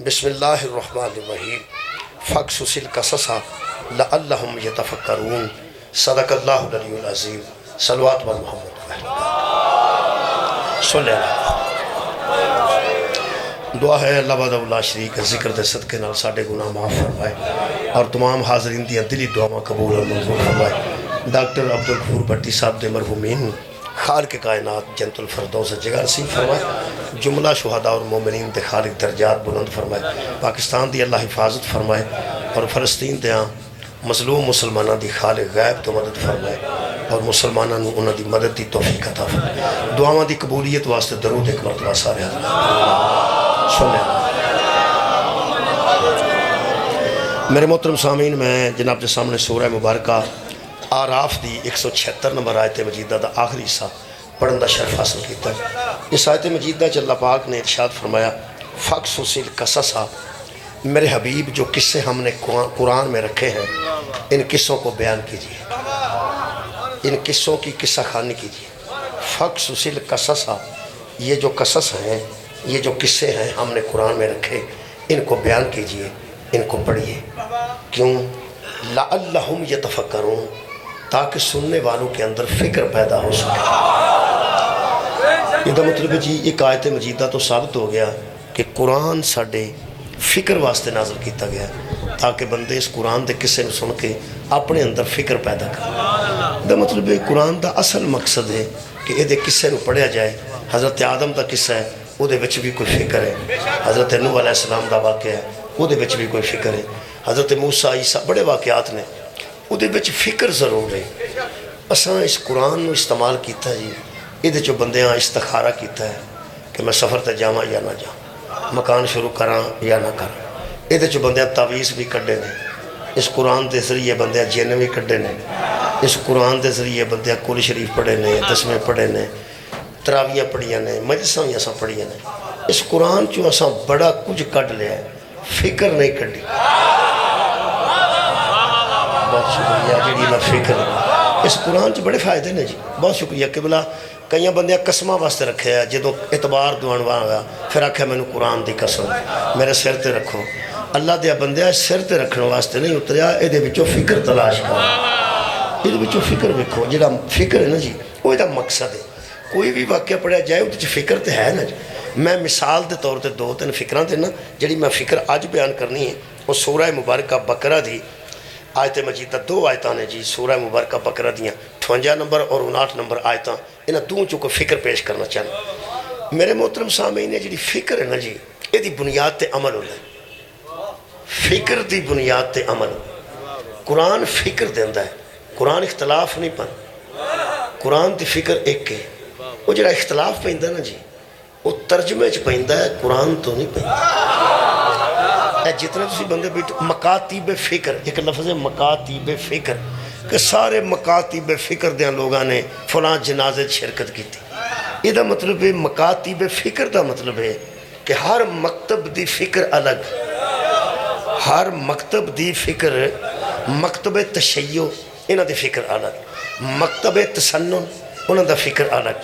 بسم اللہ الرحمن الرحیم فقصص القصص لعلہم یتفکرون صدق اللہ العلی العظیم صلوات بر محمد صلی اللہ دعا ہے اللہ وحدہ لا شریک ذکر دے صدقے نال ساڈے گناہ معاف فرمائے اور تمام حاضرین دیاں دلی دعاواں قبول اور منظور فرمائے۔ ڈاکٹر عبدالغفور بھٹی صاحب دے مرحومین خالق کائنات جنت الفردوس جگہ نصیب فرمائے، جملہ شہداء اور مومنین دے خالق درجات بلند فرمائے، پاکستان دی اللہ حفاظت فرمائے اور فلسطین دیاں مظلوم مسلمانہ دی خالق غیب تو مدد فرمائے اور مسلمانہ نو انہاں دی مدد دی توفیق عطا فرمائے۔ دعاواں دی قبولیت واسطے درود ایک مرتبہ سارے حضرات سن لیں۔ میرے محترم سامعین، میں جناب کے سامنے سورہ مبارکہ آراف دی 176 نمبر آیت مجیدہ دا آخری حصہ پڑھن دا شرف حاصل کیتا ہے۔ اس آیت مجیدہ چ اللہ پاک نے ارشاد فرمایا فقصص القصص، میرے حبیب جو قصے ہم نے قرآن میں رکھے ہیں ان قصوں کو بیان کیجیے، ان قصوں کی قصہ خوانی کیجیے۔ فقصص القصص، یہ جو قصص ہیں، یہ جو قصے ہیں ہم نے قرآن میں رکھے، ان کو بیان کیجیے، ان کو پڑھیے۔ کیوں؟ لعلہم یتفکرون، تاکہ سننے والوں کے اندر فکر پیدا ہو سکے۔ یہ دا مطلب ہے جی ایک آیت مجیدہ تو ثابت ہو گیا کہ قرآن ساڑھے فکر واسطے نازل کیتا گیا تاکہ بندے اس قرآن دے قصے میں سن کے اپنے اندر فکر پیدا کریں۔ دا مطلب ہے قرآن دا اصل مقصد ہے کہ یہ دے قصے نو پڑھیا جائے۔ حضرت آدم دا قصہ ہے، وہ دے وچ بھی کوئی فکر ہے۔ حضرت نوح علیہ السلام دا واقعہ ہے، وہ دے وچ بھی کوئی فکر ہے۔ حضرت موسیٰ عیسیٰ بڑے واقعات نے، وہ دے وچ فکر ضرور ہے۔ اساں اس قرآن نو استعمال کیتا جی، یہ جو بندیاں استخارہ کیتا ہے کہ میں سفر تے جاواں یا نہ جاواں، مکان شروع کراں یا نہ کراں، یہ جو بندیاں تعویذ بھی کڈے نے، اس قرآن دے ذریعے بندیاں جن بھی کڈے نے، اس قرآن دے ذریعے بندیاں کل شریف پڑھے نے، دسویں پڑھے نے، تراویاں پڑھیاں نے، مجلساں بھی اساں پڑھیاں نے۔ اس قرآن چوں اساں بڑا کچھ کڈ لیا ہے، فکر نہیں کڈی۔ بہت شکریہ جڑی میں فکر اس قرآن چ بڑے فائدے نے جی، بہت شکریہ کہ بلا کئی بندیاں قسمہ واسطے رکھے ہیں، جدوں اعتبار دوان والا پھر آکھے میں نے قرآن دی قسم میرے سر تے رکھو۔ اللہ دیا بندیاں سر تے رکھنے واسطے نہیں اتریا، اے دے وچوں فکر تلاش کرو، اے دے وچوں فکر ویکھو۔ جڑا فکر ہے نا جی، وہ دا مقصد ہے۔ کوئی بھی واقعہ پڑھیا جائے وہ فکر تے ہے نا جی۔ میں مثال دے طور تے دو تین فکراں تے نا جڑی میں فکر اج بیان کرنی ہے وہ سورہ مبارکہ بقرہ دی آیت مجیدہ دو آیتاں نے جی، سورہ مبارکہ بقرہ دیاں 58 نمبر اور 59 نمبر آیتاں، انہاں دوں چوں کو فکر پیش کرنا چاہنا۔ میرے محترم سامعین، جڑی فکر ہے نا جی، یہ دی بنیاد تے عمل ہوتا ہے۔ فکر دی بنیاد تے عمل، قرآن فکر دیندا ہے، قرآن اختلاف نہیں پن، قرآن دی فکر ایک ہے۔ وہ جڑا اختلاف پیندا نا جی، وہ ترجمے چ پیندا ہے، قرآن تو نہیں پیندا۔ جتنے تسی بندے بیٹھ مکاتیب فکر، ایک لفظ ہے مکاتیب فکر، کہ سارے مکاتیب فکر دیاں لوگاں نے فلاں جنازے شرکت کی تھی۔ یہ دا مطلب ہے مکاتیب فکر دا مطلب ہے کہ ہر مکتب دی فکر الگ، ہر مکتب دی فکر، مکتب تشیع انہاں دی فکر الگ، مکتب تسنن انہاں دا فکر الگ،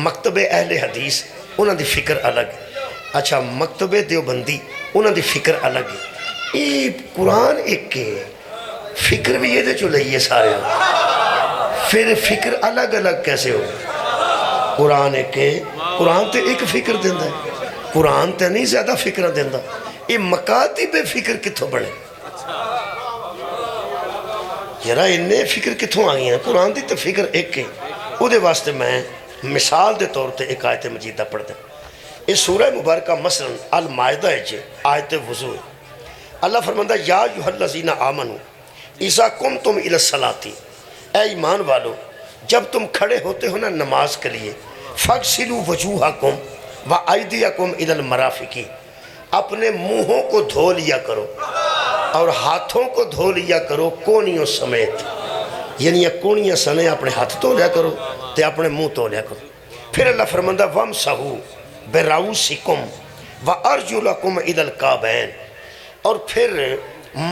مکتب اہل حدیث انہاں دی فکر الگ، اچھا مکتب دیوبندی انہاں دی فکر الگ ہے۔ یہ قرآن ایک ہے، فکر بھی یہ دے چو لئیے سارے ہوں، پھر فکر الگ الگ کیسے ہو؟ قرآن ایک ہے، قرآن تے ایک فکر دیندہ ہے، قرآن تے نہیں زیادہ فکر دیندہ۔ یہ مکاتب فکر کتھوں بڑھے؟ یرا انہیں فکر کتھوں آگئی ہیں؟ قرآن دی تے فکر ایک ہے۔ او دے واسطے میں مثال دے طور تے ایک آیت مجیدہ پڑھ دیں۔ اس سورہ مبارکہ مثلا المائدہ ہے آیت وضو، اللہ فرماندہ یا ایھا الذین آمنوا اذا قمتم الی الصلاۃ، اے ایمان والو جب تم کھڑے ہوتے ہو نا نماز کے لیے، فاغسلوا وجوہکم وایدیکم الی المرافق، اپنے منہوں کو دھو لیا کرو اور ہاتھوں کو دھو لیا کرو کونیوں سمیت، یعنی کونیاں سنے اپنے ہاتھ دھو لیا کرو تے اپنے منہ دھو لیا کرو۔ پھر اللہ فرماندہ وامسحوا برؤوسکم وارجلکم الی الکعبین، اور پھر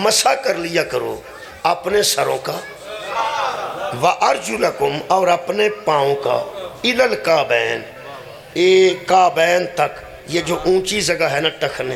مسح کر لیا کرو اپنے سروں کا، وارجلکم اور اپنے پاؤں کا، الی الکعبین، کعبین تک، یہ جو اونچی جگہ ہے نا ٹخنے،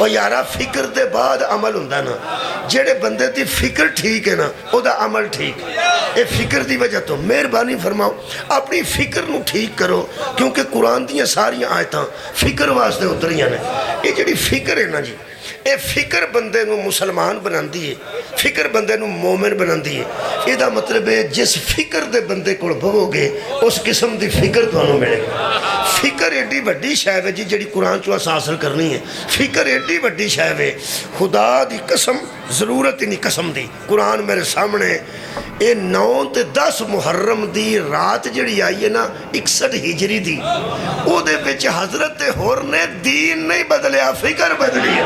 اور یارا فکر دے بعد عمل ہوندہ نا جیڑے بندے دی فکر ٹھیک ہے نا او دا عمل ٹھیک اے فکر دی وجہ تو مہربانی فرماؤ اپنی فکر نو ٹھیک کرو کیونکہ قرآن دیاں ساری آیتاں فکر واسطے اتریاں نے یہ جڑی فکر ہے نا جی اے فکر بندے نو مسلمان بناندی ہے فکر بندے نو مومن بناندی ہے یہ دا مطلب ہے جس فکر دے بندے کو بھو گے اس قسم دی فکر تو انہوں ملے گا فکر ایڈی بڑی شاہ ہے جی جڑی قرآن چو حاصل کرنی ہے فکر ایڈی بڑی شاہ ہے خدا دی قسم ضرورت ہی نہیں قسم دی قرآن میرے سامنے اے 9 تے 10 محرم دی رات جڑی آئی ہے نا 61 ہجری دی او دے بچ حضرت ہور نے دین نہیں بدلیا فکر بدلی ہے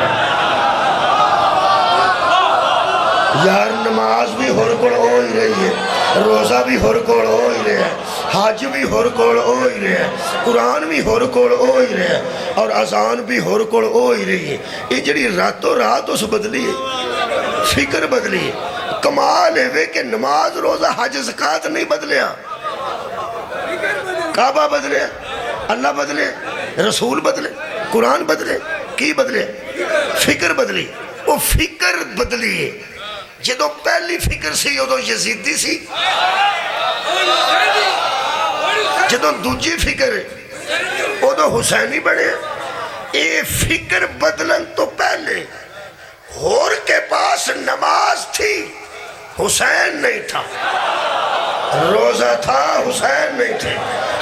یار نماز بھی ہور کوڑ ہو ہی رہی ہے روزہ بھی ہور کوڑ ہو ہی رہا ہے حج بھی ہور کوڑ ہو ہی رہا ہے قرآن بھی ہور کوڑ ہو ہی رہا ہے اور اذان بھی ہور کوڑ ہو ہی رہی ہے یہ جڑی راتوں رات اس بدلی ہے فکر بدلی ہے کمال ہے کہ نماز روزہ حج زکاة نہیں بدلیا کعبہ بدلے اللہ بدلے رسول بدلے قرآن بدلے کی بدلے فکر بدلی وہ فکر بدلی ہے جدو پہلی فکر سی ادو یزیدی سی جدو دوجی فکر ادو حسینی بڑے اے فکر بدلن تو پہلے ہور کے پاس نماز تھی حسین نہیں تھا روزہ تھا حسین نہیں تھے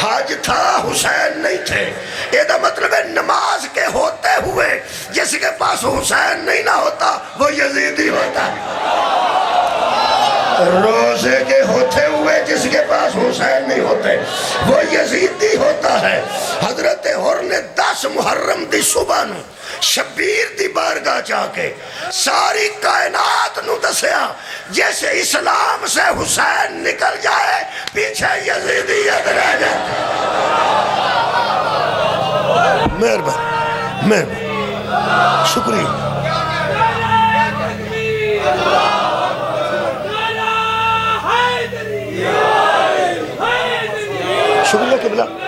حج تھا حسین نہیں تھے یہ دا مطلب ہے نماز کے ہوتے ہوئے جس کے پاس حسین نہیں نہ ہوتا وہ یزیدی ہوتا روزے کے ہوتے ہوئے جس کے پاس حسین نہیں ہوتے وہ یزیدی ہوتا ہے حضرت ہور نے 10 محرم دی صبح نو شبیر دی بارگاہ جا کے ساری کائنات نو دسیا جیسے اسلام سے حسین نکل جائے پیچھے یزیدیت رہ جائے مہربان شکریہ شکریہ قبلہ